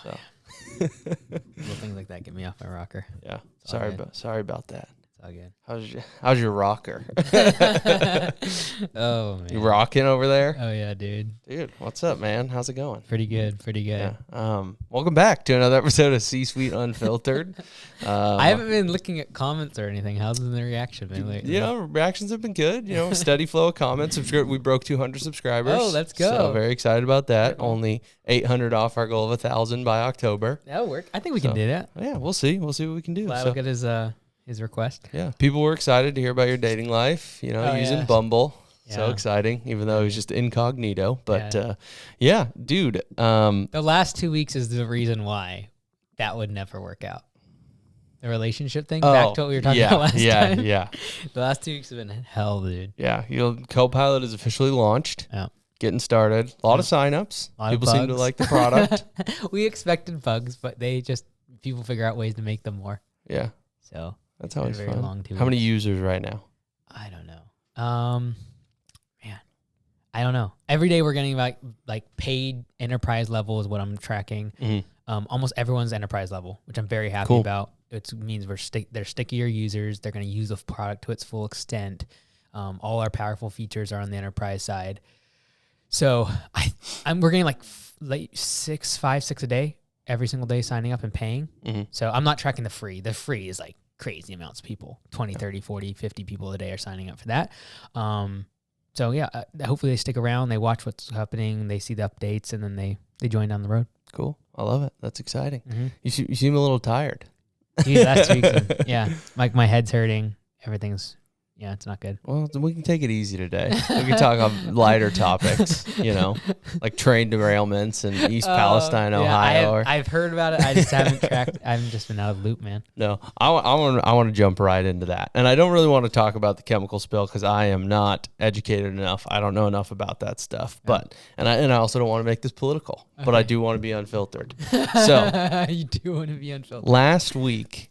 So little things like that get me off my rocker. yeah, It's all sorry about that. It's all good. How's your rocker? Oh man, You rocking over there? Oh yeah, dude. Dude, what's up, man? How's it going? Pretty good. Yeah. Welcome back to another episode of C-Suite Unfiltered. I haven't been looking at comments or anything. How's the reaction been lately? You know, reactions have been good. You know, steady flow of comments. We broke 200 subscribers. Oh, let's go. So very excited about that. Only 800 off our goal of 1,000 by October. That'll work. I think we can do that. Yeah, we'll see. We'll see what we can do. Look at his request. Yeah, people were excited to hear about your dating life. You know, using Bumble. So exciting, even though it was just incognito. But yeah, dude. The last 2 weeks is the reason why that would never work out. The relationship thing, back to what we were talking about last time. Yeah. The last 2 weeks have been hell, dude. Yeah, Copilot is officially launched. Yeah. Getting started. A lot of signups. People seem to like the product. We expected bugs, but people figure out ways to make them more. Yeah. So that's always very fun. long 2 weeks. How many users right now? I don't know. Man, I don't know. Every day we're getting like paid enterprise level is what I'm tracking. Mm-hmm. Almost everyone's enterprise level, which I'm very happy about. It means they're stickier users. They're going to use the product to its full extent. All our powerful features are on the enterprise side. So we're getting like 5, 6 a day, every single day signing up and paying. Mm-hmm. So I'm not tracking the free. The free is like crazy amounts of people. 20, 30, 40, 50 people a day are signing up for that. So yeah, hopefully they stick around. They watch what's happening. They see the updates, and then they join down the road. Cool. I love it. That's exciting. Mm-hmm. You seem a little tired. Dude, last week, like my head's hurting. Everything's, it's not good. Well, we can take it easy today. We can talk on lighter topics, like train derailments in East Palestine, Ohio. I've heard about it. I just haven't tracked. I've just been out of the loop, man. No, I want to jump right into that. And I don't really want to talk about the chemical spill because I am not educated enough. I don't know enough about that stuff. But I also don't want to make this political. But I do want to be unfiltered. So you do want to be unfiltered. Last week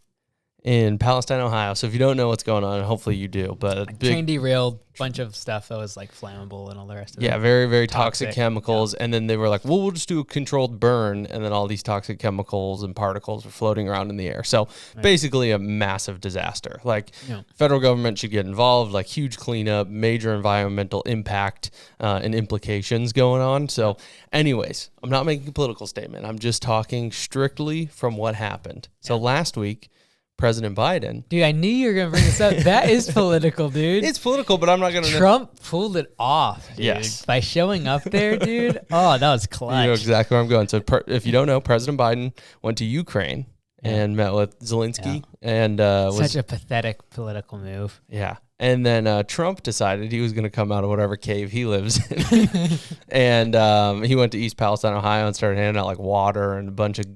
in Palestine, Ohio. So if you don't know what's going on, hopefully you do. But train derailed, bunch of stuff that was like flammable and all the rest of it. Yeah, very, very toxic chemicals. Yeah. And then they were like, well, we'll just do a controlled burn. And then all these toxic chemicals and particles were floating around in the air. So basically a massive disaster. Like federal government should get involved, like huge cleanup, major environmental impact and implications going on. So anyways, I'm not making a political statement. I'm just talking strictly from what happened. So last week, President Biden. Dude, I knew you were going to bring this up. That is political, dude. It's political, but I'm not going to... Trump pulled it off, dude. Yes. By showing up there, dude. Oh, that was clutch. You know exactly where I'm going. So if you don't know, President Biden went to Ukraine and met with Zelensky. And such a pathetic political move. Yeah. And then Trump decided he was going to come out of whatever cave he lives in. And he went to East Palestine, Ohio, and started handing out like water and a bunch of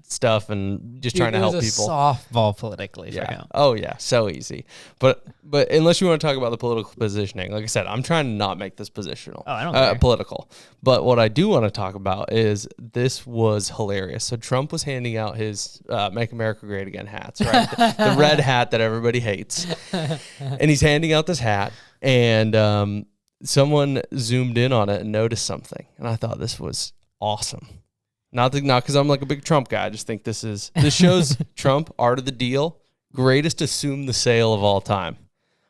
stuff and just trying to help people. It was a softball politically for him. Oh, yeah. So easy. But unless you want to talk about the political positioning, like I said, I'm trying to not make this positional. Oh, I don't care. Political. But what I do want to talk about is this was hilarious. So Trump was handing out his Make America Great Again hats, right? the red hat that everybody hates. And he's handing out this hat, and someone zoomed in on it and noticed something, and I thought this was awesome. Not because I'm like a big Trump guy. I just think this shows Trump, art of the deal, greatest assume the sale of all time.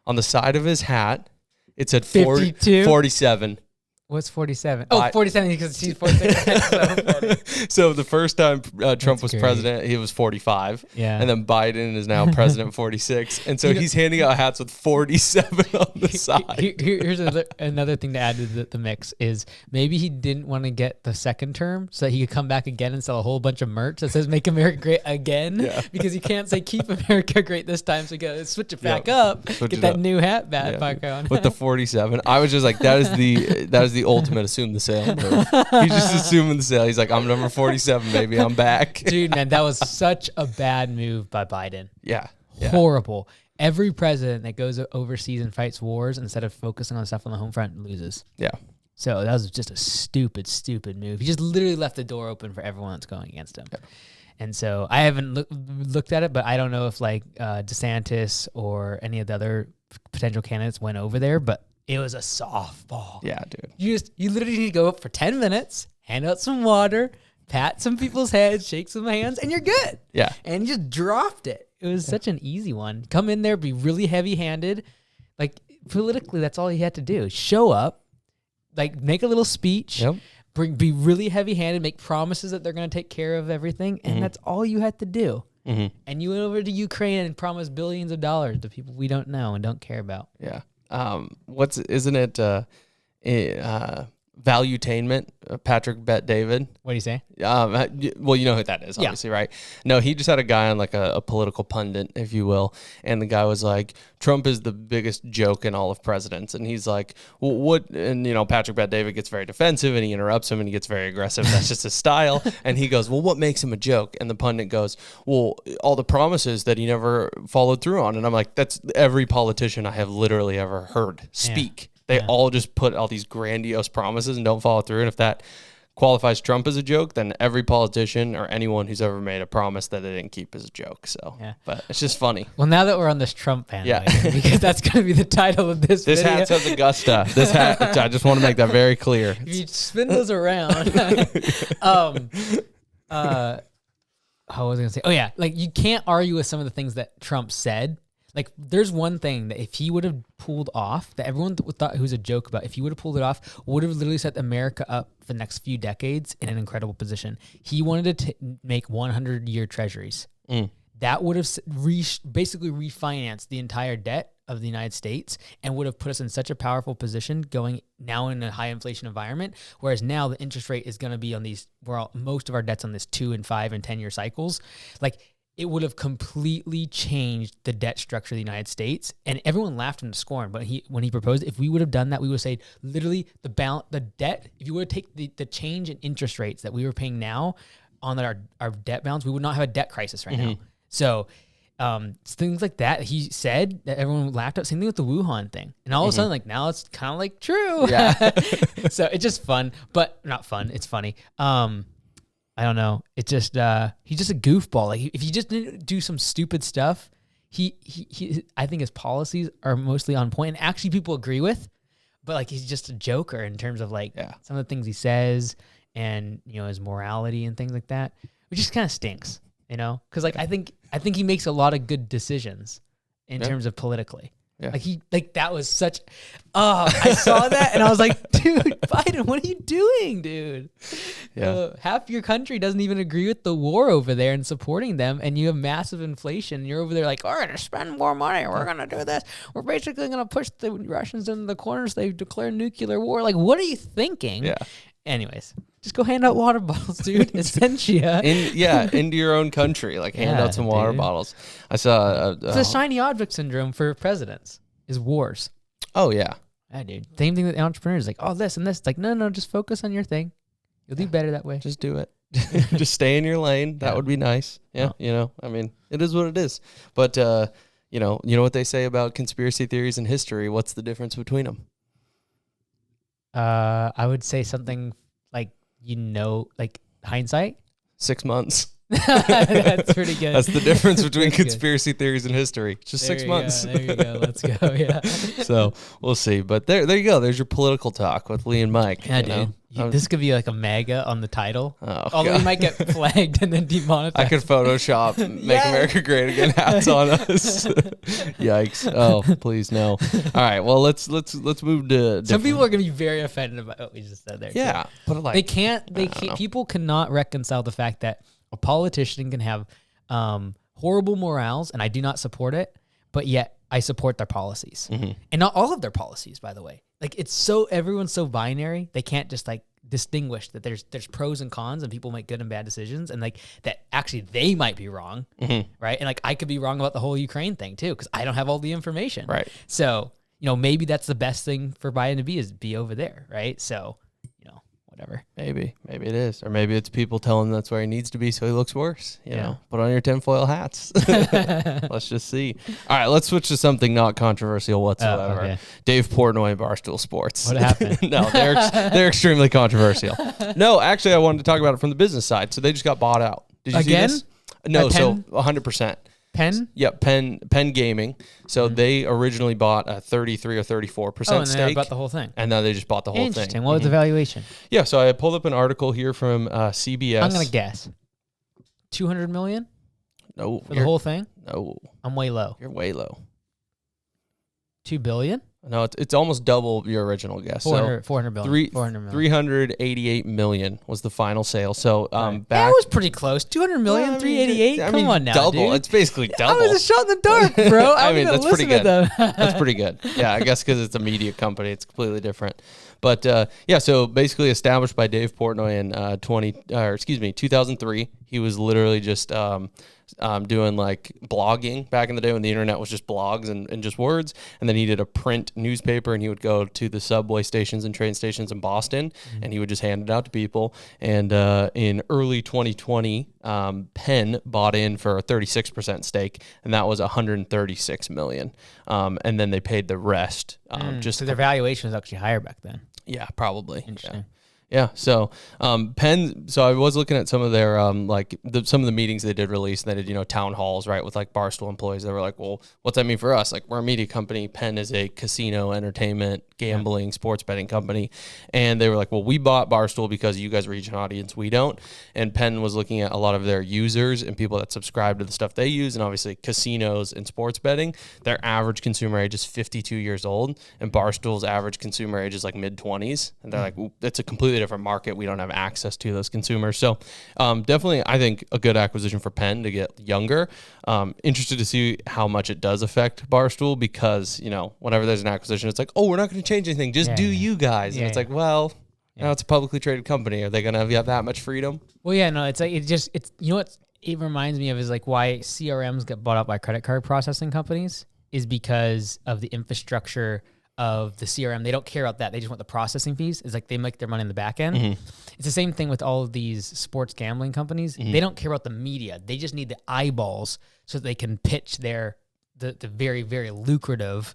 On the side of his hat, it said 47. What's 47? Oh, 47 because she's 46. So the first time Trump was president, he was 45. Yeah. And then Biden is now president 46. And so he's handing out hats with 47 on the side. Here's another thing to add to the mix is maybe he didn't want to get the second term so that he could come back again and sell a whole bunch of merch that says Make America Great Again. Yeah. Because he can't say Keep America Great this time. So you got to switch it back up, get that new hat back on. With the 47. I was just like, that is the ultimate assume the sale move. He's just assuming the sale. He's like, I'm number 47, baby. I'm back. Dude, man, that was such a bad move by Biden. Yeah. Horrible. Every president that goes overseas and fights wars instead of focusing on stuff on the home front loses. Yeah. So that was just a stupid move. He just literally left the door open for everyone that's going against him. Yeah. And so I haven't looked at it, but I don't know if like DeSantis or any of the other potential candidates went over there, but it was a softball. Yeah, dude. You literally need to go up for 10 minutes, hand out some water, pat some people's heads, shake some hands, and you're good. Yeah. And you just dropped it. It was such an easy one. Come in there, be really heavy-handed. Like, politically, that's all you had to do. Show up, like, make a little speech, be really heavy-handed, make promises that they're going to take care of everything, and that's all you had to do. And you went over to Ukraine and promised billions of dollars to people we don't know and don't care about. Yeah. Isn't it Valuetainment? Patrick Bet David. What do you say? Well, you know who that is, obviously, right? No, he just had a guy on like a political pundit, if you will, and the guy was like, Trump is the biggest joke in all of presidents, and he's like, well, what? And Patrick Bet David gets very defensive, and he interrupts him, and he gets very aggressive. That's just his style. And he goes, well, what makes him a joke? And the pundit goes, well, all the promises that he never followed through on. And I'm like, that's every politician I have literally ever heard speak. They all just put all these grandiose promises and don't follow through. And if that qualifies Trump as a joke, then every politician or anyone who's ever made a promise that they didn't keep is a joke. So, but it's just funny. Well, now that we're on this Trump bandwagon, because that's going to be the title of this video. Hat says Augusta. This hat, I just want to make that very clear. If you spin those around. How was I going to say? Oh, yeah. Like, you can't argue with some of the things that Trump said. Like, there's one thing that if he would have pulled off, that everyone thought it was a joke about, if he would have pulled it off, would have literally set America up for the next few decades in an incredible position. He wanted to make 100-year treasuries. That would have basically refinanced the entire debt of the United States and would have put us in such a powerful position going now in a high inflation environment, whereas now the interest rate is going to be on these, most of our debt's on this 2 and 5 and 10-year cycles. Like, it would have completely changed the debt structure of the United States, and everyone laughed him to scorn. But when he proposed, if we would have done that, we would have said literally the debt. If you would have taken the change in interest rates that we were paying now on our debt balance, we would not have a debt crisis right now. So things like that he said that everyone laughed at. Same thing with the Wuhan thing, and all of a sudden, like now it's kind of like true. Yeah. So it's just fun, but not fun. It's funny. I don't know. It's just he's just a goofball. Like if he just didn't do some stupid stuff, he I think his policies are mostly on point and actually people agree with. But like he's just a joker in terms of like some of the things he says and his morality and things like that, which just kind of stinks, because like I think he makes a lot of good decisions in terms of politically. Yeah. Like that was such, I saw that and I was like, dude, Biden, what are you doing, dude? Yeah. Half your country doesn't even agree with the war over there and supporting them. And you have massive inflation. And you're over there like, all right, spend more money. We're going to do this. We're basically going to push the Russians into the corner so they declare nuclear war. Like, what are you thinking? Yeah. Anyways, just go hand out water bottles, dude. Essentia. Into your own country. Like, hand out some water bottles. I saw... it's a shiny object syndrome for presidents, is wars. Oh, yeah. Yeah, dude. Same thing with entrepreneurs. Like, oh, this and this. It's like, no, just focus on your thing. You'll do better that way. Just do it. Just stay in your lane. That would be nice. Yeah, I mean, it is what it is. But, you know what they say about conspiracy theories and history? What's the difference between them? I would say something like, like hindsight. 6 months. That's pretty good. That's the difference between conspiracy theories and history. Just 6 months. There you go. Let's go. Yeah. So we'll see. But there you go. There's your political talk with Lee and Mike. Yeah, dude. This could be like a MAGA on the title. Oh, although we might get flagged and then demonetized. I could Photoshop Make America Great Again hats on us. Yikes. Oh, please no. All right. Well, let's move to some people are going to be very offended about what we just said there. Yeah. Too. But like they can't people cannot reconcile the fact that a politician can have horrible morals, and I do not support it, but yet I support their policies. Mm-hmm. And not all of their policies, by the way. Like everyone's so binary, they can't just like distinguish that there's pros and cons and people make good and bad decisions, and like that actually they might be wrong, right? And like I could be wrong about the whole Ukraine thing too, because I don't have all the information. Right. So, maybe that's the best thing for Biden to be over there, right? So, whatever. Maybe it is. Or maybe it's people telling him that's where he needs to be so he looks worse. You know, put on your tinfoil hats. Let's just see. All right, let's switch to something not controversial whatsoever. Okay. Dave Portnoy, Barstool Sports. What happened? No, they're extremely controversial. No, actually, I wanted to talk about it from the business side. So they just got bought out. Did you see this? No, so 100%. Penn? Yep, Penn Gaming. So they originally bought a 33 or 34% stake. They bought the whole thing. And now they just bought the whole thing. Interesting. What was the valuation? Yeah, so I pulled up an article here from CBS. I'm going to guess. 200 million? No. For the whole thing? No. I'm way low. You're way low. 2 billion? No, it's almost double your original guess. 400 billion. 400 million. 388 million was the final sale. So that was pretty close. 200 million, Well, 388. Come on now, double. dude. It's basically double. I was a shot in the dark, bro. I mean, that's pretty good. That's pretty good. Yeah, I guess because it's a media company, it's completely different. But yeah, so basically established by Dave Portnoy in 2003. He was literally just doing like blogging back in the day when the internet was just blogs and just words. And then he did a print newspaper, and he would go to the subway stations and train stations in Boston, and he would just hand it out to people. And in early 2020, Penn bought in for a 36% stake, and that was 136 million. And then they paid the rest. So their valuation was actually higher back then. Yeah, probably. Interesting. Yeah. So Penn. So I was looking at some of their some of the meetings they did release. And they did town halls, right, with like Barstool employees. They were like, well, what's that mean for us? Like, we're a media company. Penn is a casino, entertainment, gambling, sports betting company. And they were like, well, we bought Barstool because you guys reach an audience we don't. And Penn was looking at a lot of their users and people that subscribe to the stuff they use. And obviously casinos and sports betting, their average consumer age is 52 years old, and Barstool's average consumer age is like mid-20s. And they're like, it's a completely different market. We don't have access to those consumers. So definitely, I think a good acquisition for Penn to get younger. Interested to see how much it does affect Barstool, because, whenever there's an acquisition, it's like, oh, we're not going to change anything. Just do you guys. And it's like, well, now it's a publicly traded company. Are they going to have that much freedom? Well, yeah, no, it's like, it's what it reminds me of is like why CRMs get bought up by credit card processing companies is because of the infrastructure of the CRM. They don't care about that. They just want the processing fees. It's like they make their money in the back end. It's the same thing with all of these sports gambling companies. They don't care about the media. They just need the eyeballs so that they can pitch the very, very lucrative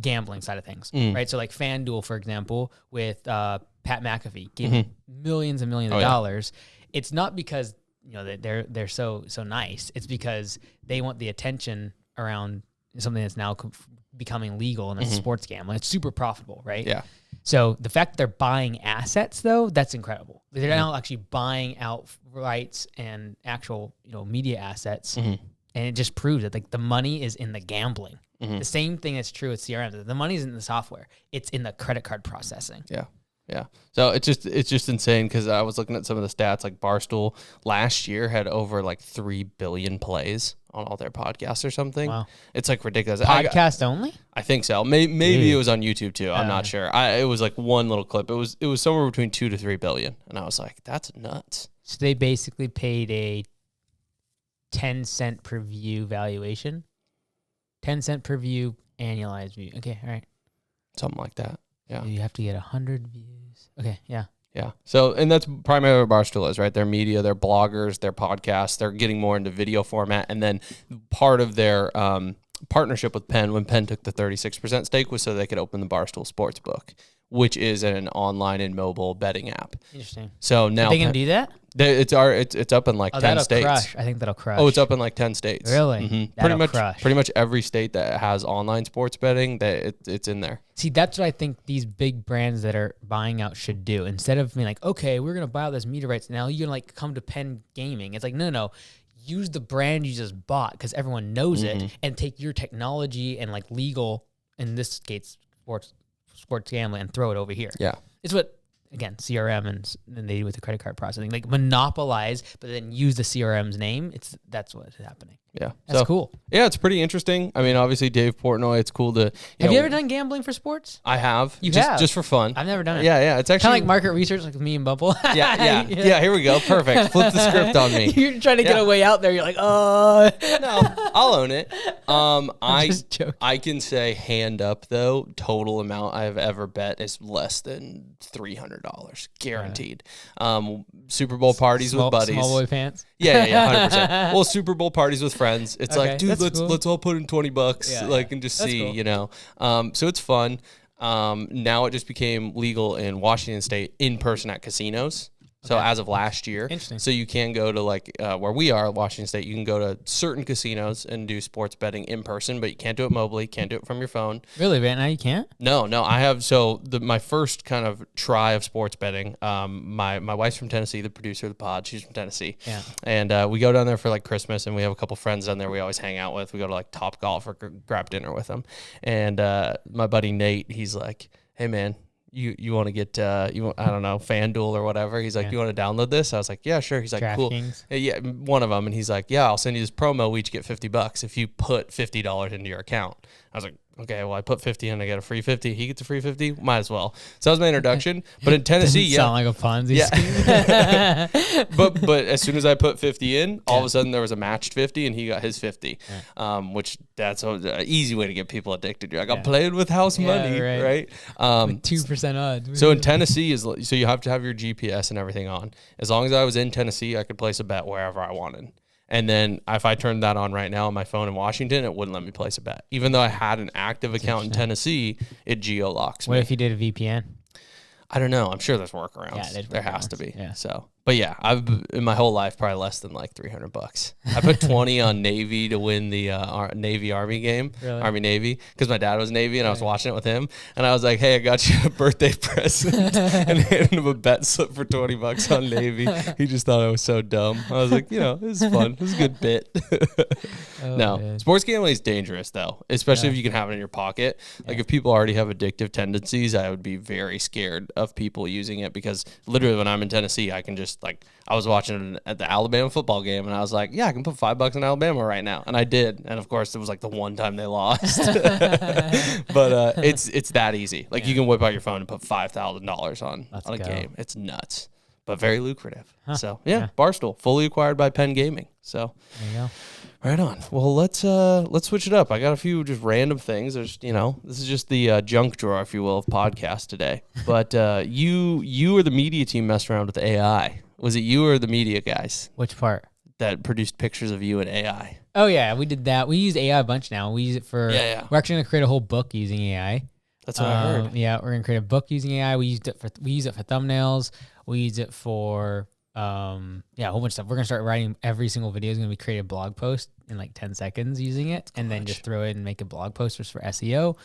gambling side of things, right? So like FanDuel, for example, with Pat McAfee, gave millions and millions of dollars. It's not because they're so nice. It's because they want the attention around something that's now becoming legal, and it's sports gambling. It's super profitable, right? Yeah. So the fact that they're buying assets, though, that's incredible. They're now actually buying out rights and actual, media assets, and it just proves that like the money is in the gambling. The same thing is true with CRM. The money isn't in the software; it's in the credit card processing. Yeah. Yeah. So it's just insane, because I was looking at some of the stats. Like Barstool last year had over like 3 billion plays on all their podcasts or something. Wow. It's like ridiculous. Podcast only? I think so. Maybe it was on YouTube too. I'm not sure. It was like one little clip. It was somewhere between 2 to 3 billion. And I was like, that's nuts. So they basically paid a 10 cent per view valuation. 10 cent per view, annualized view. Okay. All right. Something like that. Yeah. You have to get 100 views. Okay, yeah. Yeah. So, and that's primarily what Barstool is, right? Their media, their bloggers, their podcasts. They're getting more into video format. And then part of their partnership with Penn, when Penn took the 36% stake, was so they could open the Barstool Sportsbook, which is an online and mobile betting app. Interesting. So now are they going to do that? It's up in like 10 states. Crush. I think that'll crush. Oh, it's up in like 10 states. Really? Pretty much every state that has online sports betting, it's in there. See, that's what I think these big brands that are buying out should do. Instead of being like, okay, we're going to buy out this media rights, now you're going to like come to Penn Gaming. It's like, no. Use the brand you just bought because everyone knows it, and take your technology and like legal, in this case, sports gambling, and throw it over here. Yeah. It's what, again, CRM and they do with the credit card processing, like monopolize, but then use the CRM's name. That's what is happening. Yeah. That's cool. Yeah, it's pretty interesting. I mean, obviously, Dave Portnoy, it's cool to... Have you ever done gambling for sports? I have. You have? Just for fun. I've never done it. Yeah. It's actually... Kind of like market research, like me and Bumble. Yeah, here we go. Perfect. Flip the script on me. You're trying to get a way out there. You're like, No, I'll own it. I'm just joking. I can say hand up, though, total amount I've ever bet is less than $300. Guaranteed. Super Bowl parties with buddies. Small boy pants? Yeah, 100%. Well, Super Bowl parties with friends. It's like, dude, let's all put in $20, and just see, cool. So it's fun. Now it just became legal in Washington State in person at casinos. So as of last year. Interesting. So you can go to like where we are, Washington State, you can go to certain casinos and do sports betting in person, but you can't do it mobily, can't do it from your phone. Really, right now you can't? No, I have. So my first kind of try of sports betting, my wife's from Tennessee, the producer of the pod, she's from Tennessee. Yeah. And we go down there for like Christmas, and we have a couple friends down there we always hang out with. We go to like Top Golf or grab dinner with them. And my buddy Nate, he's like, hey man, you want to get I don't know, FanDuel or whatever. He's like, you want to download this? I was like, yeah, sure. He's like, cool. Yeah, one of them. And he's like, yeah, I'll send you this promo. We each get $50 if you put $50 into your account. I was like, okay, well, I put 50 in, I get a free 50. He gets a free 50. Might as well. So that was my introduction. But in Tennessee, sound like a Ponzi scheme. but as soon as I put 50 in, all of a sudden there was a matched 50, and he got his 50, which that's an easy way to get people addicted. You're like, I'm playing with house money, right? 2% odds. So in Tennessee so you have to have your GPS and everything on. As long as I was in Tennessee, I could place a bet wherever I wanted. And then if I turned that on right now on my phone in Washington, it wouldn't let me place a bet. Even though I had an active account in Tennessee, it geo-locks me. What if you did a VPN? I don't know. I'm sure there's workarounds. Yeah, there has to be. Yeah. So, but yeah, I've in my whole life probably less than like $300. I put 20 on Navy to win the Navy Army game, really? Army Navy, because my dad was Navy and I was watching it with him, and I was like, "Hey, I got you a birthday present," and handed him a bet slip for $20 on Navy. He just thought I was so dumb. I was like, it was fun. It was a good bit. Sports gambling is dangerous though, especially if you can have it in your pocket. Like if people already have addictive tendencies, I would be very scared of people using it, because literally when I'm in Tennessee, I can just like, I was watching at the Alabama football game and I was like, yeah, I can put $5 in Alabama right now. And I did. And of course it was like the one time they lost, but it's that easy. Like you can whip out your phone and put $5,000 on a game. It's nuts, but very lucrative. So Barstool, fully acquired by Penn Gaming. So there you go. Right on. Well, let's switch it up. I got a few just random things. There's, this is just the junk drawer, if you will, of podcast today. But you or the media team messed around with AI. Was it you or the media guys? Which part? That produced pictures of you in AI. Oh yeah, we did that. We use AI a bunch now. We use it for. Yeah. We're actually gonna create a whole book using AI. That's what I heard. Yeah, we're gonna create a book using AI. We use it for thumbnails. We use it for a whole bunch of stuff. We're gonna start writing every single video is gonna be create a blog post in like 10 seconds using it, and then just throw it and make a blog post just for SEO.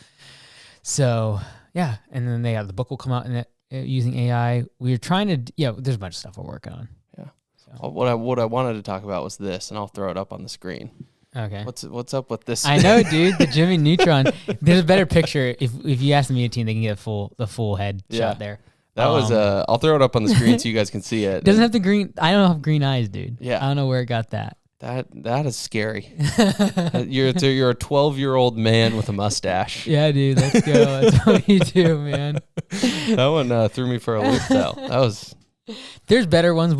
So yeah, and then the book will come out in it using AI. We're trying to there's a bunch of stuff we're working on. Yeah. So. What I wanted to talk about was this, and I'll throw it up on the screen. Okay. What's up with this? I know, dude. The Jimmy Neutron. There's a better picture. If you ask the media team, they can get the full head shot there. That was I'll throw it up on the screen so you guys can see it. Doesn't have the green. I don't have green eyes, dude. Yeah. I don't know where it got that. That is scary. You're a 12-year-old man with a mustache. Yeah, dude. Let's go. That's what you do, man. That one threw me for a loop, though. That was. There's better ones.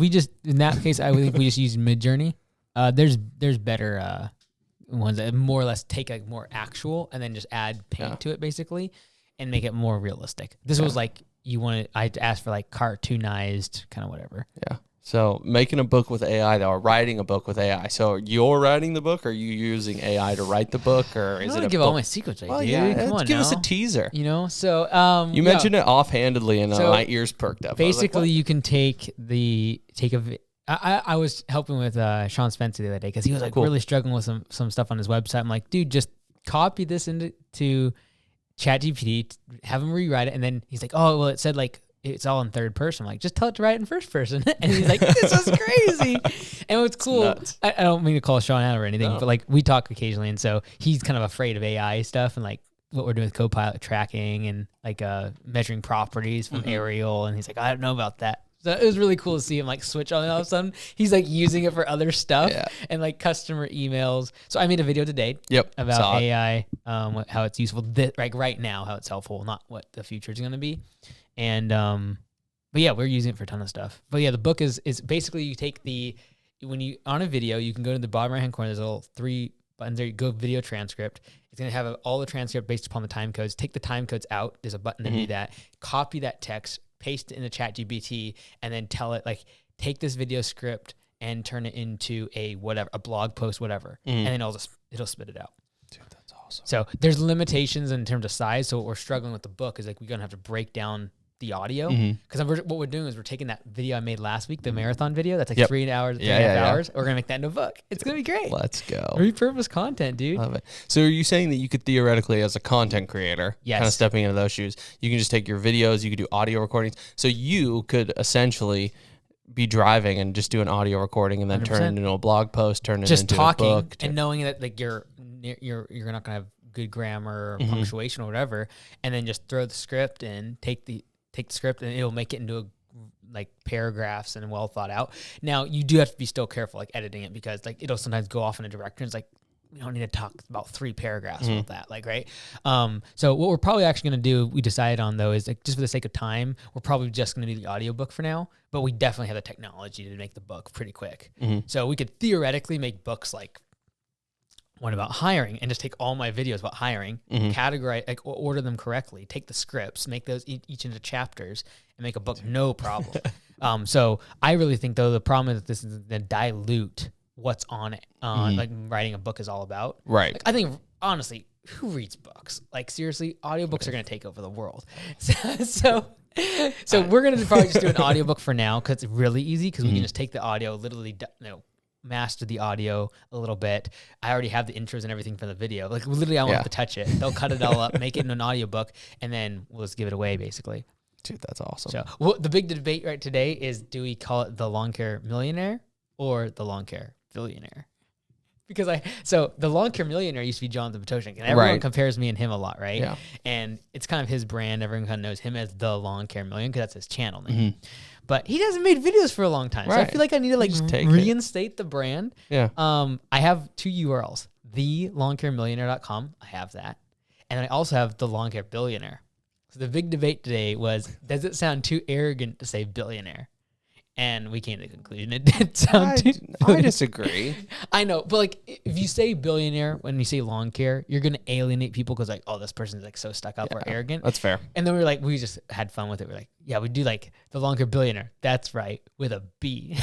In that case, I think we just use Midjourney. There's better ones that more or less take like more actual and then just add paint to it basically and make it more realistic. This was like I had to ask for like cartoonized kind of whatever. Yeah. So making a book with AI, or writing a book with AI. So you're writing the book, or are you using AI to write the book, or is it a give all my secrets, dude? Come on, give us a teaser. So you mentioned it offhandedly, and my ears perked up. Basically, you can take I was helping with Sean Spencer the other day because he was like really struggling with some stuff on his website. I'm like, dude, just copy this into ChatGPT, have him rewrite it, and then he's like, oh, well, it said like it's all in third person. I'm like, just tell it to write it in first person. And he's like, this is crazy. And what's cool, I don't mean to call Sean out or anything, but like we talk occasionally, and so he's kind of afraid of AI stuff and like what we're doing with Copilot tracking and like measuring properties from aerial, and he's like, I don't know about that. So it was really cool to see him like switch on, and all of a sudden he's like using it for other stuff and like customer emails. So I made a video today about AI, how it's useful right now, how it's helpful, not what the future is going to be. And but yeah, we're using it for a ton of stuff. But yeah, the book is basically you take when you on a video, you can go to the bottom right hand corner. There's a little 3 buttons there. You go video transcript. It's going to have all the transcript based upon the time codes. Take the time codes out. There's a button to do that. Copy that text, paste it in the ChatGPT, and then tell it like, take this video script and turn it into a blog post, whatever. And then it'll spit it out. Dude, that's awesome. So there's limitations in terms of size. So what we're struggling with the book is like, we're going to have to break down the audio. Mm-hmm. Because what we're doing is we're taking that video I made last week, the marathon video. That's like Yep. 3 hours, 3.5 hours. We're going to make that into a book. It's going to be great. Let's go. Repurpose content, dude. Love it. So are you saying that you could theoretically, as a content creator, Yes. kind of stepping into those shoes, you can just take your videos, you could do audio recordings. So you could essentially be driving and just do an audio recording and then 100%. turn it into a blog post, turn it Just into talking a book. and knowing that like you're not going to have good grammar or punctuation or whatever, and then just throw the script in, take the script, and it'll make it into like paragraphs and well thought out. Now you do have to be still careful like editing it, because like it'll sometimes go off in a direction. It's like, we don't need to talk about 3 paragraphs about that, like, right? So what we're probably actually going to do, we decided on though, is like, just for the sake of time, we're probably just going to do the audiobook for now, but we definitely have the technology to make the book pretty quick. So we could theoretically make books like one about hiring and just take all my videos about hiring, categorize, like order them correctly, take the scripts, make those each into chapters, and make a book, no problem. So I really think though the problem is that this is going to dilute what's on it, like writing a book is all about. Right. Like, I think honestly, who reads books? Like seriously, audiobooks are going to take over the world. So we're going to probably just do an audiobook for now, because it's really easy, because we can just take the audio, literally, master the audio a little bit. I already have the intros and everything for the video. Like literally, I won't have to touch it. They'll cut it all up, make it into an audiobook, and then we'll just give it away basically. Dude, that's awesome. So well, the big debate right today is, do we call it the lawn care millionaire or the lawn care billionaire? Because the lawn care millionaire used to be Jonathan Potoshnik, and everyone compares me and him a lot, right? Yeah. And it's kind of his brand. Everyone kind of knows him as the lawn care millionaire, because that's his channel name. But he hasn't made videos for a long time. So I feel like I need to like reinstate the brand. Yeah. I have 2 URLs, thelawncaremillionaire.com. I have that. And I also have the lawn care billionaire. So the big debate today was, does it sound too arrogant to say billionaire? And we came to the conclusion it did sound too. I disagree. I know, but like if you say billionaire when you say lawn care, you're gonna alienate people, because like, oh, this person's like so stuck up or arrogant. That's fair. And then we just had fun with it. We're like, yeah, we do like the lawn care billionaire. That's right, with a B.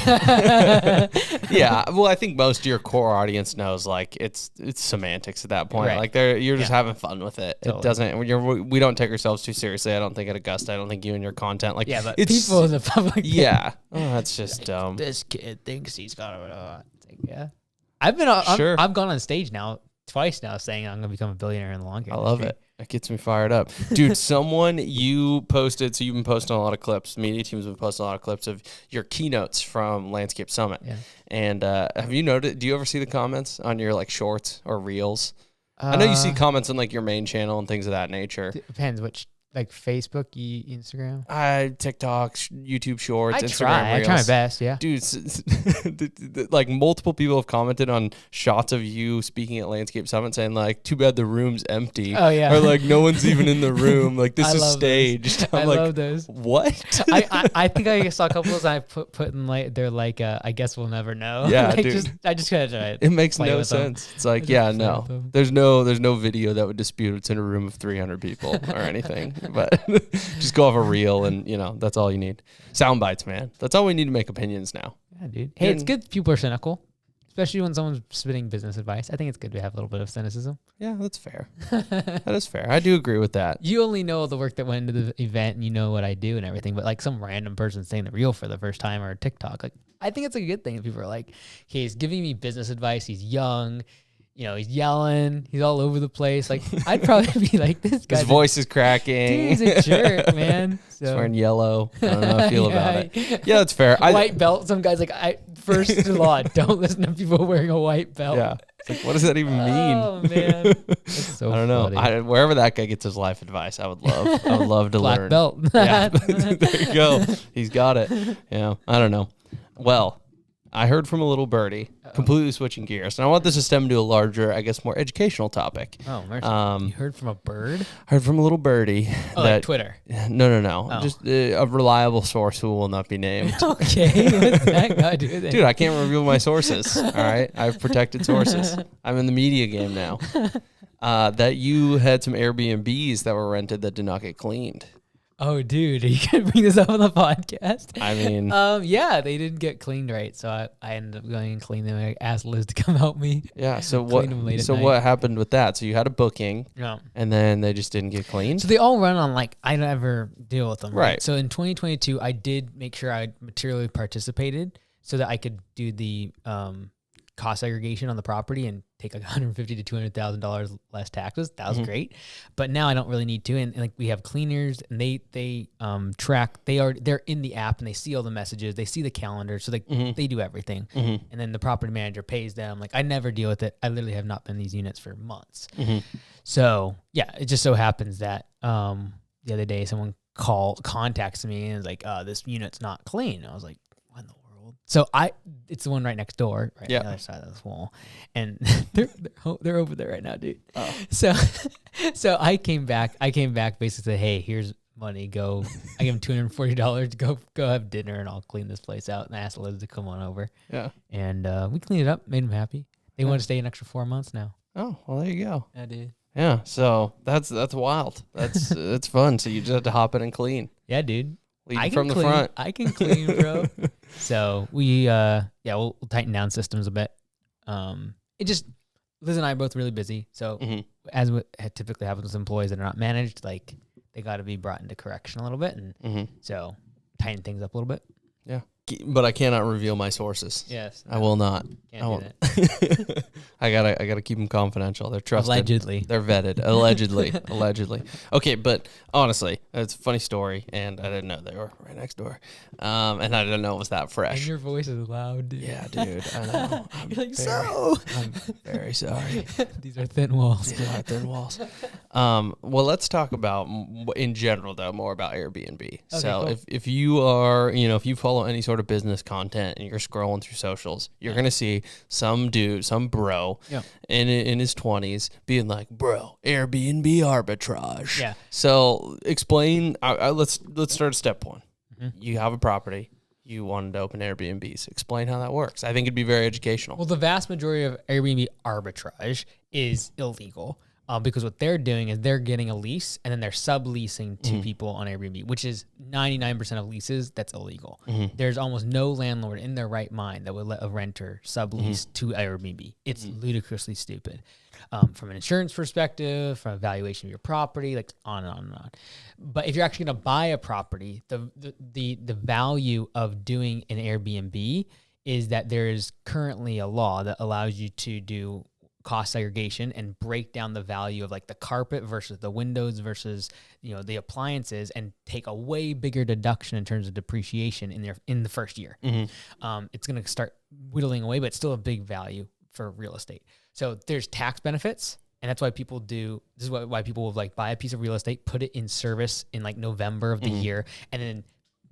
Yeah, well, I think most of your core audience knows like it's semantics at that point. Right. Like you're just having fun with it. Totally. It doesn't. We don't take ourselves too seriously. I don't think at Augusta. I don't think you and your content like. Yeah, but people in the public. Yeah. Oh, that's just like, dumb. This kid thinks he's got a. Yeah. I've gone on stage now twice now saying I'm gonna become a billionaire in the lawn care industry. I love it. That gets me fired up. Dude, you posted, so you've been posting a lot of clips, media teams have been posting a lot of clips of your keynotes from Landscape Summit. Yeah. And have you noticed, do you ever see the comments on your like shorts or reels? I know you see comments on like your main channel and things of that nature. Depends which. Like Facebook, Instagram? TikTok, YouTube Shorts, Instagram Reels. I try my best, yeah. Dude, like multiple people have commented on shots of you speaking at Landscape Summit saying like, too bad the room's empty. Oh, yeah. Or like, no one's even in the room. Like, this is staged. I love those. What? I think I saw a couple of those I put in like, they're like, I guess we'll never know. Yeah, like, dude. I just kind of it makes no sense. It's like, yeah, no. There's no video that would dispute it's in a room of 300 people or anything. But just go off a reel and, that's all you need. Sound bites, man. That's all we need to make opinions now. Yeah, dude. Hey, it's good people are cynical, especially when someone's spitting business advice. I think it's good to have a little bit of cynicism. Yeah, that's fair. That is fair. I do agree with that. You only know the work that went into the event and you know what I do and everything, but like some random person saying the reel for the first time or TikTok, like I think it's a good thing that people are like, okay, he's giving me business advice. He's young. He's yelling. He's all over the place. Like, I'd probably be like, this guy. His voice is cracking. Dude, he's a jerk, man. So. He's wearing yellow. I don't know how I feel about it. Yeah, that's fair. White belt. Some guys like, first law, don't listen to people wearing a white belt. Yeah. It's like, what does that even mean? Oh, man. That's so I don't know. Wherever that guy gets his life advice, I would love to Black learn. Black belt. Yeah. There you go. He's got it. Yeah. I don't know. Well, I heard from a little birdie, completely switching gears. And I want this to stem to a larger, I guess, more educational topic. Oh, mercy. You heard from a bird? Heard from a little birdie. Like Twitter? No. Oh. Just a reliable source who will not be named. Okay. What's that got to do with it? Dude, I can't reveal my sources. All right? I have protected sources. I'm in the media game now. That you had some Airbnbs that were rented that did not get cleaned. Oh, dude, you can bring this up on the podcast. I mean, yeah, they didn't get cleaned right, so I ended up going and cleaning them. I asked Liz to come help me. yeah. So clean them late at night. what happened with that? So you had a booking, Yeah. and then they just didn't get cleaned. So they all run on like I never deal with them. Right. So in 2022, I did make sure I materially participated so that I could do the cost segregation on the property and take like $150,000 to $200,000 less taxes. That was great, but now I don't really need to. And like we have cleaners, and they track. They're in the app, and they see all the messages. They see the calendar, so they do everything. And then the property manager pays them. Like I never deal with it. I literally have not been in these units for months. So yeah, it just so happens that the other day someone contacts me and is like, "This unit's not clean." I was like, "What in the world?" So it's the one right next door, right on the other side of this wall, and they're over there right now, dude. Oh. So I came back basically said, "Hey, here's money. Go." I give him $240 to go have dinner, and I'll clean this place out. And I asked Liz to come on over. Yeah, and we cleaned it up, made them happy. They want to stay an extra 4 months now. Oh, well, there you go. I did. Yeah, so that's wild. That's it's fun. So you just have to hop in and clean. Yeah, dude. Leading from the front. I can clean, bro. So we we'll tighten down systems a bit. It just Liz and I are both really busy. So as what typically happens with employees that are not managed, like they got to be brought into correction a little bit, and so tighten things up a little bit. Yeah. But I cannot reveal my sources. Yes. I will not. Can't do that. I gotta keep them confidential. They're trusted. Allegedly. They're vetted. Allegedly. Okay, but honestly, it's a funny story, and I didn't know they were right next door, and I didn't know it was that fresh. And your voice is loud, dude. Yeah, dude. I know. You're like, I'm very sorry. These are thin walls. These are thin walls. Well, let's talk about in general though more about Airbnb. Okay, so cool. if you are, if you follow any sort of business content and you're scrolling through socials, you're gonna see some dude, some bro, in his 20s being like, "Bro, Airbnb arbitrage." Yeah. So explain. Let's start at step one. You have a property. You wanted to open Airbnbs. Explain how that works. I think it'd be very educational. Well, the vast majority of Airbnb arbitrage is illegal. Because what they're doing is they're getting a lease and then they're subleasing to people on Airbnb, which is 99% of leases that's illegal. There's almost no landlord in their right mind that would let a renter sublease to Airbnb. It's ludicrously stupid. From an insurance perspective, from a valuation of your property, like on and on and on. But if you're actually going to buy a property, the value of doing an Airbnb is that there is currently a law that allows you to do cost segregation and break down the value of like the carpet versus the windows versus the appliances and take a way bigger deduction in terms of depreciation in the first year. It's going to start whittling away, but it's still a big value for real estate. So there's tax benefits, and that's why people why people will like buy a piece of real estate, put it in service in like November of the year, and then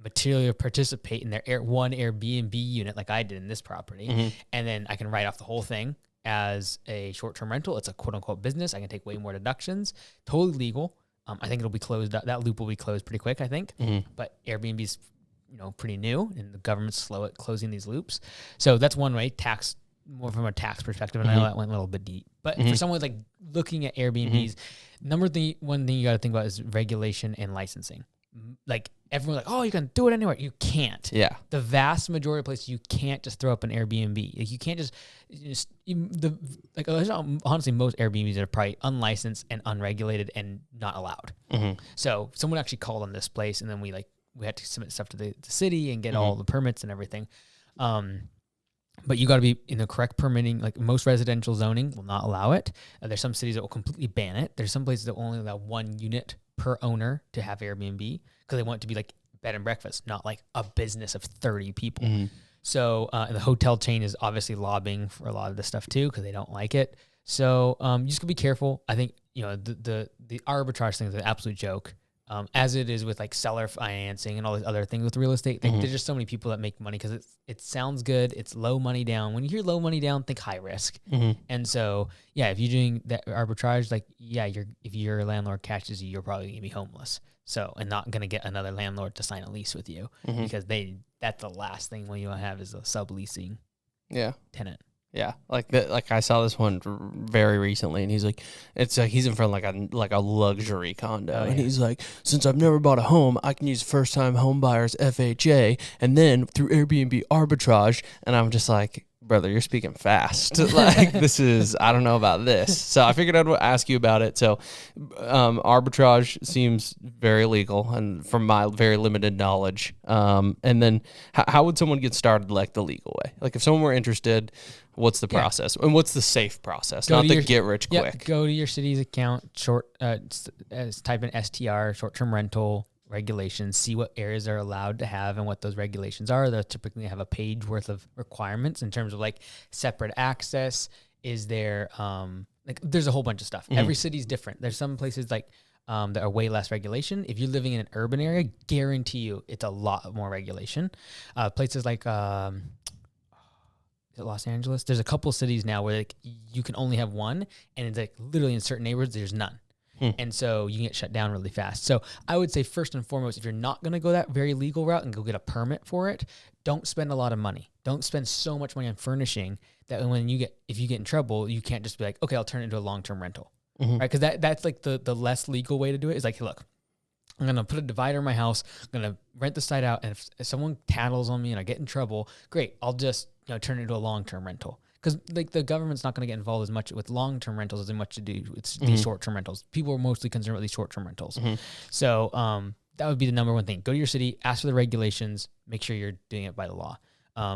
materially participate in their one Airbnb unit like I did in this property, and then I can write off the whole thing as a short-term rental. It's a quote-unquote business. I can take way more deductions. Totally legal. I think it'll be closed. That loop will be closed pretty quick, I think. But Airbnb's pretty new, and the government's slow at closing these loops. So that's one way, more from a tax perspective, and I know that went a little bit deep. But for someone like looking at Airbnbs, one thing you got to think about is regulation and licensing. Like everyone's like, "Oh, you can do it anywhere." You can't. Yeah. The vast majority of places you can't just throw up an Airbnb. Like you can't honestly most Airbnbs are probably unlicensed and unregulated and not allowed. So someone actually called on this place, and then we had to submit stuff to the city and get all the permits and everything. But you got to be in the correct permitting. Like most residential zoning will not allow it. There's some cities that will completely ban it. There's some places that will only allow one unit per owner to have Airbnb because they want it to be like bed and breakfast, not like a business of 30 people. So and the hotel chain is obviously lobbying for a lot of this stuff too because they don't like it. So you just gotta be careful. I think the arbitrage thing is an absolute joke. As it is with like seller financing and all these other things with real estate. There's just so many people that make money because it sounds good. It's low money down. When you hear low money down, think high risk. And so, if you're doing that arbitrage, if your landlord catches you, you're probably going to be homeless. So, and not going to get another landlord to sign a lease with you because that's the last thing when you have is a subleasing tenant. Yeah, like I saw this one very recently, and he's like, it's like he's in front of like a luxury condo, and he's like, since I've never bought a home, I can use first time home buyers FHA, and then through Airbnb arbitrage, and I'm just like, brother, you're speaking fast. Like this is, I don't know about this, so I figured I'd ask you about it. So, arbitrage seems very legal, and from my very limited knowledge, and then how would someone get started like the legal way? Like if someone were interested. What's the process and what's the safe process? Not the get rich quick. Go to your city's account, type in STR, short-term rental regulations, see what areas are allowed to have and what those regulations are. They'll typically have a page worth of requirements in terms of like separate access. Is there, there's a whole bunch of stuff. Mm-hmm. Every city's different. There's some places like, that are way less regulation. If you're living in an urban area, guarantee you it's a lot more regulation. Places like, Los Angeles, there's a couple cities now where like you can only have one, and it's like literally in certain neighborhoods there's none. And so you can get shut down really fast. So I would say first and foremost, if you're not going to go that very legal route and go get a permit for it, don't spend a lot of money. Don't spend so much money on furnishing that if you get in trouble, you can't just be like, okay, I'll turn it into a long-term rental, right? Because that's like the less legal way to do it is like, hey, look, I'm going to put a divider in my house. I'm going to rent the site out. And if someone tattles on me and I get in trouble, great. I'll just turn it into a long-term rental. Because like the government's not going to get involved as much with long-term rentals as much to do with these short-term rentals. People are mostly concerned with these short-term rentals. So that would be the number one thing. Go to your city, ask for the regulations, make sure you're doing it by the law.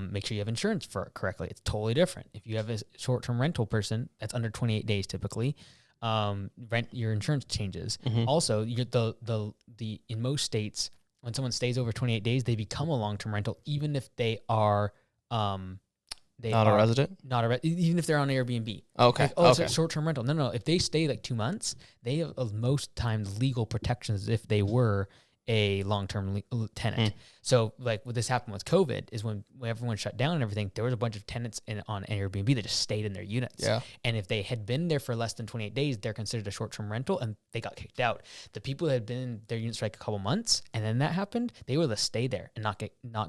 Make sure you have insurance for it correctly. It's totally different. If you have a short-term rental person, that's under 28 days typically. Your insurance changes. Also, in most states, when someone stays over 28 days, they become a long-term rental, even if they are not a resident, even if they're on Airbnb. Okay. Like, it's a short-term rental. No. If they stay like 2 months, they have most times legal protections as if they were a long-term tenant. So like what this happened with COVID is when everyone shut down and everything, there was a bunch of tenants on Airbnb that just stayed in their units. Yeah. And if they had been there for less than 28 days, they're considered a short-term rental and they got kicked out. The people that had been in their units for like a couple months and then that happened, they were able to stay there and not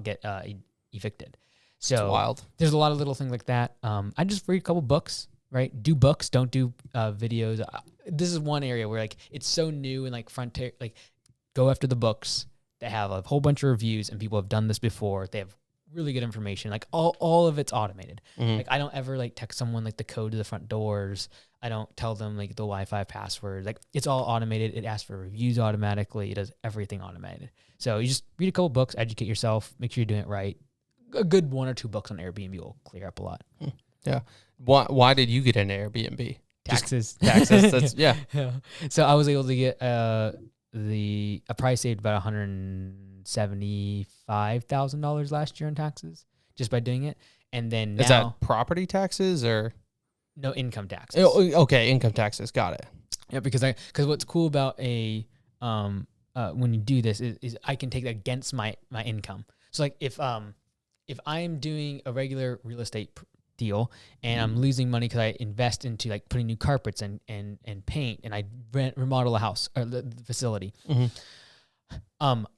get evicted. So wild. There's a lot of little things like that. I just read a couple books, right? Do books, don't do videos. This is one area where like it's so new and like frontier, like go after the books that have a whole bunch of reviews and people have done this before. They have really good information. Like all of it's automated. Like I don't ever like text someone like the code to the front doors. I don't tell them like the Wi-Fi password. Like it's all automated. It asks for reviews automatically. It does everything automated. So you just read a couple books, educate yourself, make sure you're doing it right. A good 1 or 2 books on Airbnb will clear up a lot. Yeah. Why did you get into Airbnb? Taxes. That's yeah. So I was able to get I probably saved about $175,000 last year in taxes just by doing it. And then now, is that property taxes or no income taxes? Okay, income taxes. Got it. Yeah, because what's cool about when you do this is I can take that against my income. So like if I'm doing a regular real estate deal and I'm losing money because I invest into like putting new carpets and paint and I remodel a house or the facility,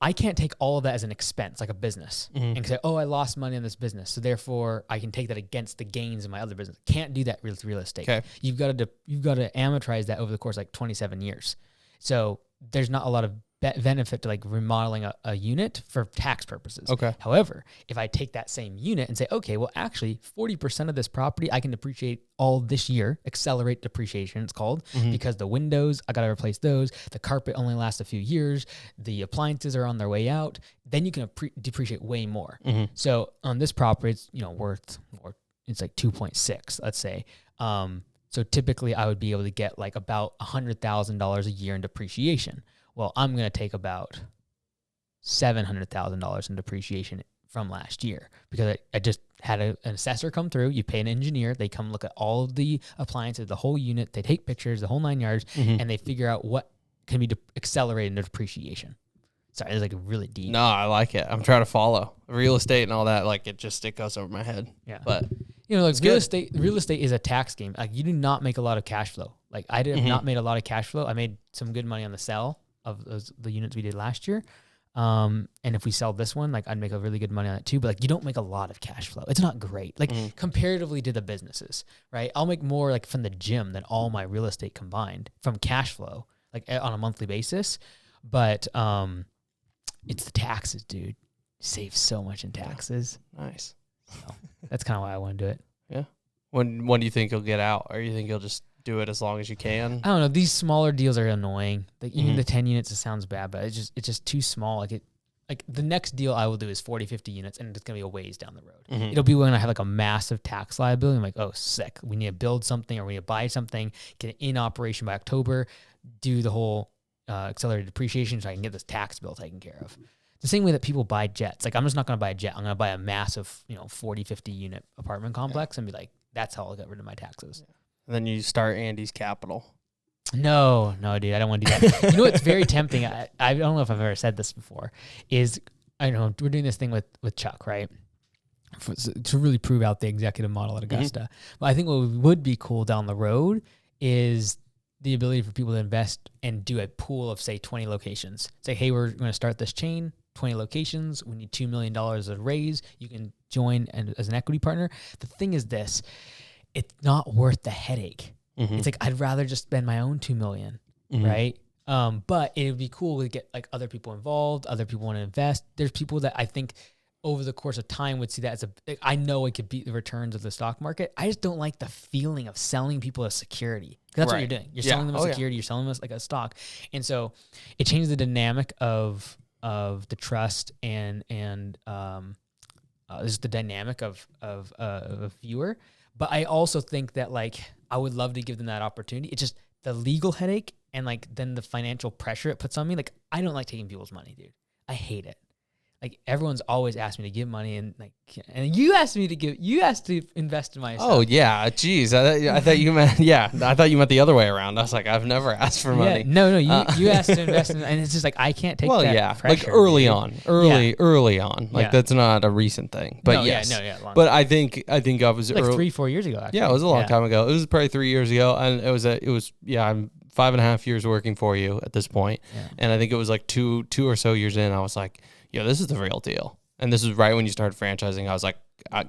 I can't take all of that as an expense like a business and say, oh, I lost money on this business, so therefore I can take that against the gains in my other business. Can't do that with real estate. Okay. You've got to amortize that over the course of like 27 years. So there's not a lot of benefit to like remodeling a unit for tax purposes. Okay. However, if I take that same unit and say, okay, well, actually 40% of this property I can depreciate all this year, accelerate depreciation it's called, because the windows, I got to replace those. The carpet only lasts a few years. The appliances are on their way out. Then you can depreciate way more. So on this property, it's, worth, or it's like 2.6, let's say. So typically I would be able to get like about $100,000 a year in depreciation. Well, I'm going to take about $700,000 in depreciation from last year because I just had an assessor come through. You pay an engineer. They come look at all of the appliances, the whole unit. They take pictures, the whole 9 yards, and they figure out what can be accelerated into depreciation. Sorry, it's like really deep. No, I like it. I'm trying to follow real estate and all that. Like it goes over my head. Yeah. But like real estate is a tax game. Like you do not make a lot of cash flow. Like I have not made a lot of cash flow. I made some good money on the sale of the units we did last year. And if we sell this one, like I'd make a really good money on it too. But like you don't make a lot of cash flow. It's not great. Like comparatively to the businesses, right? I'll make more like from the gym than all my real estate combined from cash flow, like on a monthly basis. But it's the taxes, dude. You save so much in taxes. Nice. So that's kind of why I want to do it. Yeah. When do you think you'll get out, or you think you'll just do it as long as you can? I don't know. These smaller deals are annoying. Like even the 10 units, it sounds bad, but it's just too small. Like the next deal I will do is 40, 50 units, and it's gonna be a ways down the road. It'll be when I have like a massive tax liability. I'm like, oh, sick. We need to build something, or we need to buy something, get it in operation by October, do the whole accelerated depreciation so I can get this tax bill taken care of. The same way that people buy jets. Like I'm just not gonna buy a jet. I'm gonna buy a massive, 40, 50 unit apartment complex and be like, that's how I'll get rid of my taxes. Yeah. And then you start Andy's Capital. No, dude, I don't want to do that. You know what's very tempting? I don't know if I've ever said this before. Is I know we're doing this thing with Chuck, right? To really prove out the executive model at Augusta. But I think what would be cool down the road is the ability for people to invest and do a pool of say 20 locations. Say, hey, we're going to start this chain. 20 locations. We need $2 million to raise. You can join as an equity partner. The thing is this, it's not worth the headache. It's like, I'd rather just spend my own $2 million, right? But it would be cool to get like other people involved. Other people want to invest. There's people that I think over the course of time would see that as I know it could beat the returns of the stock market. I just don't like the feeling of selling people a security. That's what you're doing. You're selling them a security. You're selling them like a stock. And so it changes the dynamic of the trust and this is the dynamic of a viewer. But I also think that like I would love to give them that opportunity. It's just the legal headache and like then the financial pressure it puts on me. Like I don't like taking people's money, dude. I hate it. Like everyone's always asked me to give money and you asked to invest in myself. Oh yeah. Geez. I thought you meant, I thought you meant the other way around. I was like, I've never asked for money. No, you asked to invest in, and it's just like, I can't take that pressure. Like early on, like that's not a recent thing, but but I think I was like 3-4 years ago, actually. Yeah, it was a long time ago. It was probably 3 years ago. And it was I'm 5.5 years working for you at this point. Yeah. And I think it was like two or so years in, I was like, yo, this is the real deal. And this is right when you started franchising. I was like,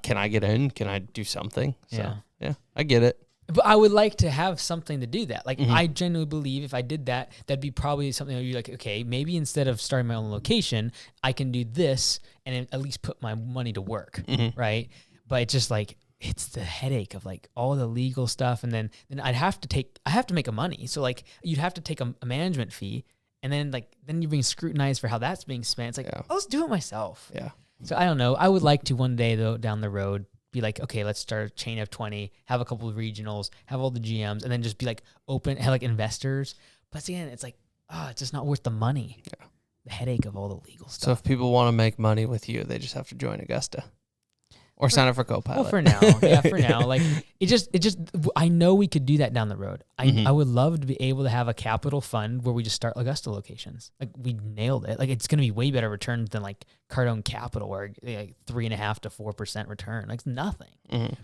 can I get in? Can I do something? So, yeah, I get it. But I would like to have something to do that. Like, I genuinely believe if I did that, that'd be probably something that you'd be like, okay, maybe instead of starting my own location, I can do this and at least put my money to work, right? But it's just like, it's the headache of like all the legal stuff. And then I have to make a money. So like, you'd have to take a management fee. And then you're being scrutinized for how that's being spent. It's like, I'll just do it myself. Yeah. So I don't know. I would like to one day though, down the road, be like, okay, let's start a chain of 20, have a couple of regionals, have all the GMs, and then just be like open, have like investors. But again, it's like, it's just not worth the money. Yeah. The headache of all the legal stuff. So if people want to make money with you, they just have to join Augusta. Or sign up for Copilot. Well, for now. Like it just I know we could do that down the road. I would love to be able to have a capital fund where we just start Augusta locations. Like we nailed it. Like it's going to be way better returns than like Cardone Capital where like 3.5 to 4% return. Like nothing.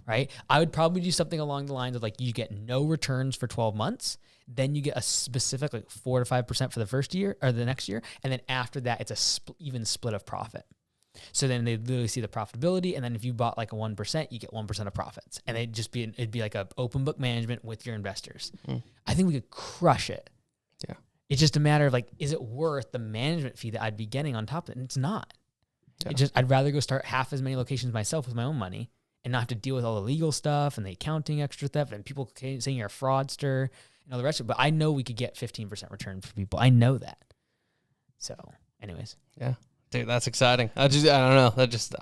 Right? I would probably do something along the lines of like you get no returns for 12 months. Then you get a specific like 4 to 5% for the first year or the next year. And then after that, it's a even split of profit. So then they literally see the profitability, and then if you bought like a 1%, you get 1% of profits, and it'd be like a open book management with your investors. I think we could crush it. Yeah, it's just a matter of like, is it worth the management fee that I'd be getting on top of it? And it's not. Yeah. I'd rather go start half as many locations myself with my own money and not have to deal with all the legal stuff and the accounting extra stuff and people saying you're a fraudster and all the rest of it. But I know we could get 15% return for people. I know that. So, anyways, yeah. Dude, that's exciting. I don't know.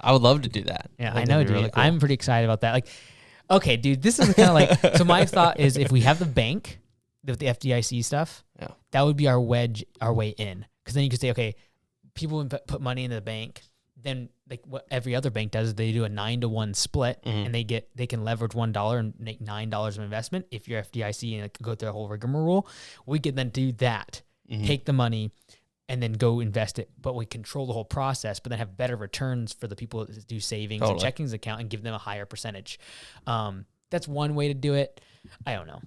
I would love to do that. Yeah, I know, dude. Really cool. I'm pretty excited about that. Like, okay, dude, this is kind of like, so my thought is if we have the bank with the FDIC stuff, that would be our way in. Because then you could say, okay, people put money into the bank. Then like what every other bank does is they do a 9-to-1 split and they can leverage $1 and make $9 of investment. If you're FDIC and like, go through the whole rigmarole, we could then do that, take the money, and then go invest it, but we control the whole process, but then have better returns for the people that do savings and checkings account and give them a higher percentage. That's one way to do it. I don't know.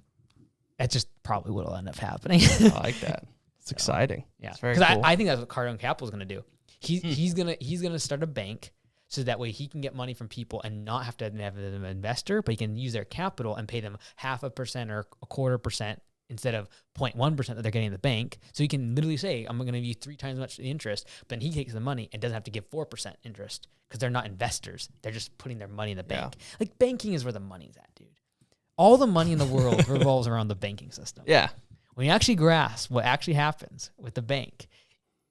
That's just probably what will end up happening. I like that. It's exciting. Yeah. It's very cool. I think that's what Cardone Capital is going to do. He's gonna start a bank so that way he can get money from people and not have to have them an investor, but he can use their capital and pay them 0.5% or 0.25% instead of 0.1% that they're getting in the bank. So he can literally say, I'm going to give you 3 times as much the interest, but then he takes the money and doesn't have to give 4% interest because they're not investors. They're just putting their money in the bank. Like banking is where the money's at, dude. All the money in the world revolves around the banking system. Yeah. When you actually grasp what actually happens with the bank,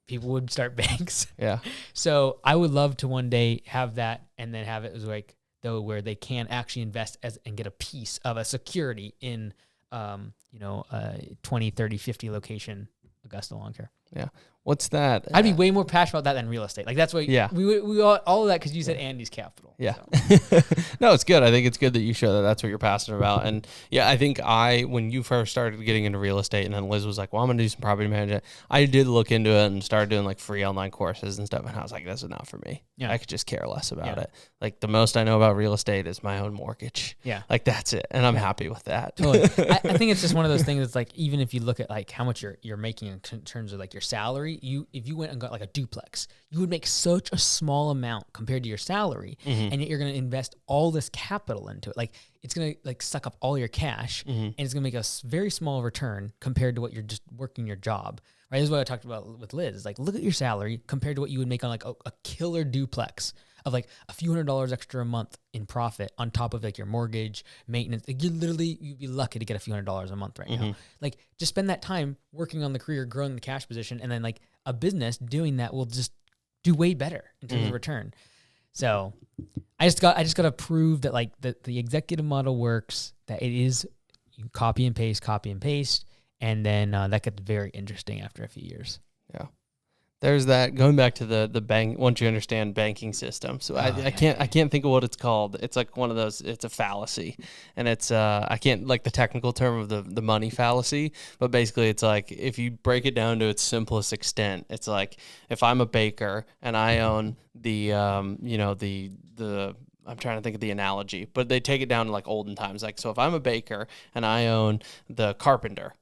people would start banks. Yeah. So I would love to one day have that and then have it as like, though, where they can actually invest and get a piece of a security in, 20, 30, 50 location Augusta lawn care. Yeah. What's that? I'd be way more passionate about that than real estate. Like that's what we all of that because you said Andy's capital. Yeah. So. No, it's good. I think it's good that you show that that's what you're passionate about. And yeah, I think when you first started getting into real estate and then Liz was like, well, I'm going to do some property management. I did look into it and started doing like free online courses and stuff. And I was like, this is not for me. Yeah. I could just care less about it. Like the most I know about real estate is my own mortgage. Yeah. Like that's it. And I'm happy with that. Totally. I think it's just one of those things that's like, even if you look at like how much you're making in terms of like your salary, if you went and got like a duplex, you would make such a small amount compared to your salary, and yet you're going to invest all this capital into it. Like it's going to like suck up all your cash, and it's going to make a very small return compared to what you're just working your job. Right? This is what I talked about with Liz. It's like, look at your salary compared to what you would make on like a killer duplex of like a few $100s extra a month in profit on top of like your mortgage, maintenance. Like you'd be lucky to get a few $100s a month right now. Like just spend that time working on the career, growing the cash position, and then like a business doing that will just do way better in terms of return. So I just got to prove that like the executive model works, that it is you copy and paste. And then that gets very interesting after a few years. Yeah. There's that going back to the bank. Once you understand banking system, so I can't think of what it's called. It's like one of those. It's a fallacy, and it's I can't like the technical term of the money fallacy. But basically, it's like if you break it down to its simplest extent, it's like if I'm a baker and I own the I'm trying to think of the analogy, but they take it down to like olden times. Like so, if I'm a baker and I own the carpenter.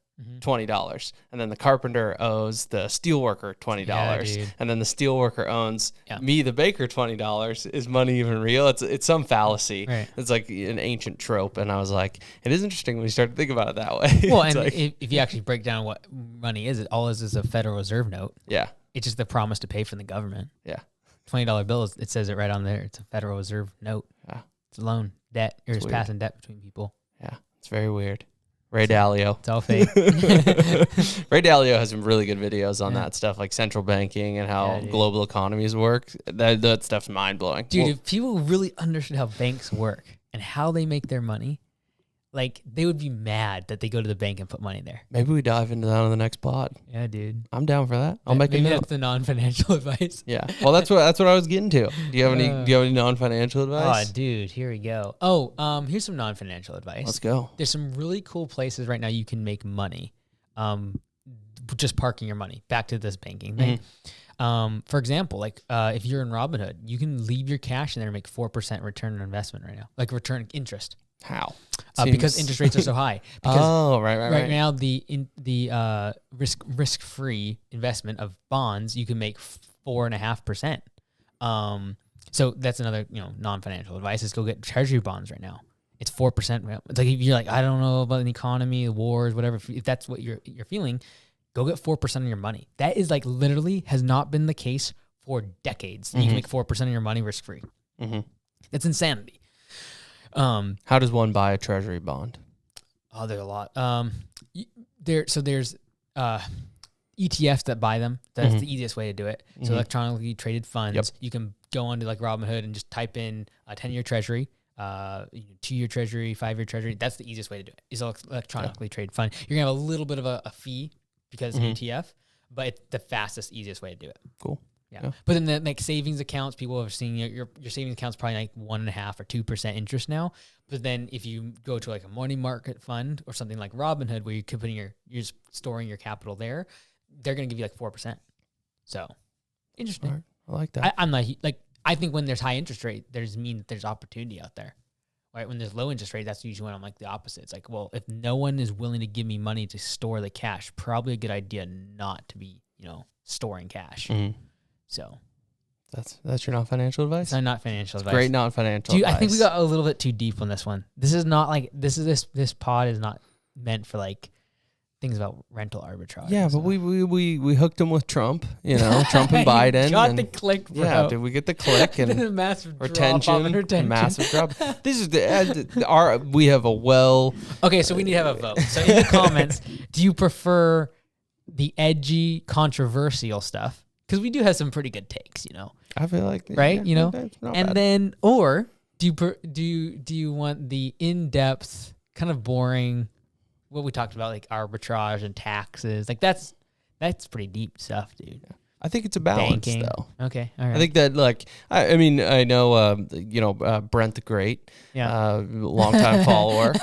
$20, and then the carpenter owes the steelworker $20, and then the steelworker owns me, the baker, $20. Is money even real? It's some fallacy. Right. It's like an ancient trope, and I was like, it is interesting when you start to think about it that way. Well, and like, if you actually break down what money is, it all is a Federal Reserve note. Yeah, it's just the promise to pay from the government. Yeah, $20 bill it says it right on there. It's a Federal Reserve note. Yeah, it's a loan, debt. You're just passing debt between people. Yeah, it's very weird. Ray Dalio. It's all fake. Ray Dalio has some really good videos on that stuff, like central banking and how global economies work. That stuff's mind-blowing. Dude, if people really understood how banks work and how they make their money, like, they would be mad that they go to the bank and put money there. Maybe we dive into that on the next pod. Yeah, dude. I'm down for that. I'll make a note. Maybe that's the non-financial advice. Yeah. Well, that's what I was getting to. Do you have any non-financial advice? Oh, dude, here we go. Oh, here's some non-financial advice. Let's go. There's some really cool places right now you can make money. Just parking your money. Back to this banking thing. For example, like if you're in Robinhood, you can leave your cash in there and make 4% return on investment right now. Like return interest. How? Because interest rates are so high. Because right now the risk-free investment of bonds, you can make 4.5%. So that's another non-financial advice is go get treasury bonds right now. It's 4%. It's like if you're like, I don't know about the economy, the wars, whatever. If that's what you're feeling, go get 4% of your money. That is like literally has not been the case for decades. You can make 4% of your money risk-free. That's insanity. How does one buy a treasury bond? Oh, there's a lot. There's ETFs that buy them. That's the easiest way to do it. So electronically traded funds. Yep. You can go onto like Robinhood and just type in a 10-year treasury, 2-year treasury, 5-year treasury. That's the easiest way to do it. Is electronically traded fund. You're gonna have a little bit of a fee because it's ETF, but it's the fastest, easiest way to do it. Cool. Yeah. But then the like savings accounts, people are seeing your savings accounts probably like 1.5 or 2% interest now. But then if you go to like a money market fund or something like Robinhood, where you could put in you're just storing your capital there, they're going to give you like 4%. So interesting. Right. I like that. I'm not like, I think when there's high interest rate, there's opportunity out there, right? When there's low interest rate, that's usually when I'm like the opposite. It's like, well, if no one is willing to give me money to store the cash, probably a good idea not to be, storing cash. So That's your non-financial advice. It's not financial advice. Great non-financial advice. I think we got a little bit too deep on this one. This is not like this pod is not meant for like things about rental arbitrage. Yeah, but we hooked him with Trump. You know, Trump and Biden. Got the click, bro. Yeah, did we get the click and a massive retention? Retention. Massive drop. This is we have a Okay, so we need to have a vote. So in the comments, do you prefer the edgy, controversial stuff? Because we do have some pretty good takes, you know. I feel like right, yeah, you know, and bad. Then or do you want the in-depth, kind of boring, what we talked about, like arbitrage and taxes, like that's pretty deep stuff, dude. I think it's a balance, Banking. though. Okay, all right. I think that, like, I mean, I know, Brent the Great, longtime follower,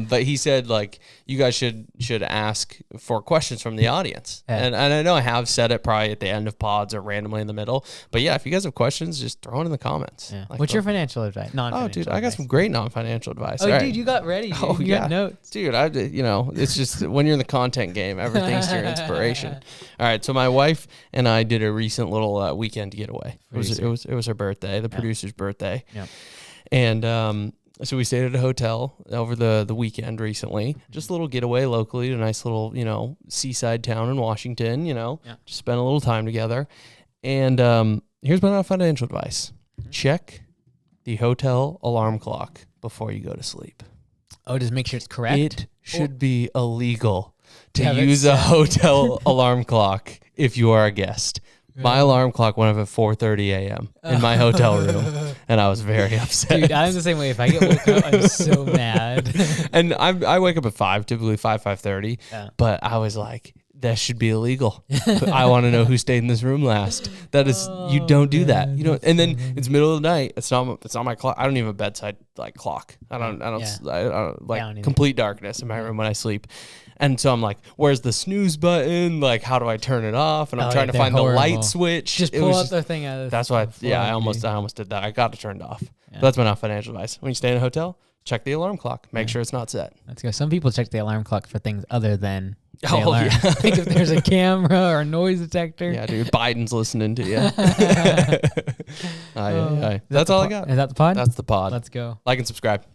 but he said, like, you guys should ask for questions from the audience, and I know I have said it probably at the end of pods or randomly in the middle, but yeah, if you guys have questions, just throw it in the comments. Yeah. Like, what's your financial advice? Oh, dude, I got some great non-financial advice. Oh, All dude, you got ready. Dude. Oh, you got notes, dude. It's just when you're in the content game, everything's to your inspiration. All right. So my wife and I did a recent little weekend getaway. It was her birthday, the producer's birthday. Yeah. And so we stayed at a hotel over the weekend recently. Just a little getaway locally to a nice little, seaside town in Washington, just spent a little time together. And here's my non-financial advice. Check the hotel alarm clock before you go to sleep. Oh, just make sure it's correct? It should be illegal to use a hotel alarm clock if you are a guest. My alarm clock went off at 4:30 a.m. in my hotel room, and I was very upset. Dude, I'm the same way. If I get woken up, I'm so mad. And I wake up at 5, typically 5:30, but I was like, that should be illegal. I want to know who stayed in this room last. That is, you don't do that. You don't. And then it's middle of the night. It's not my clock. I don't even have a bedside like clock. I don't like complete darkness in my room when I sleep. And so I'm like, where's the snooze button? Like, how do I turn it off? And I'm trying to find the light switch. Just pull out the thing out of the That's why, I almost did that. I got to turn it off. Yeah. But that's my non-financial advice. When you stay in a hotel, check the alarm clock. Make sure it's not set. Let's go. Some people check the alarm clock for things other than the alarm. Yeah. Like if there's a camera or a noise detector. Yeah, dude. Biden's listening to you. That's all I got. Is that the pod? That's the pod. Let's go. Like and subscribe.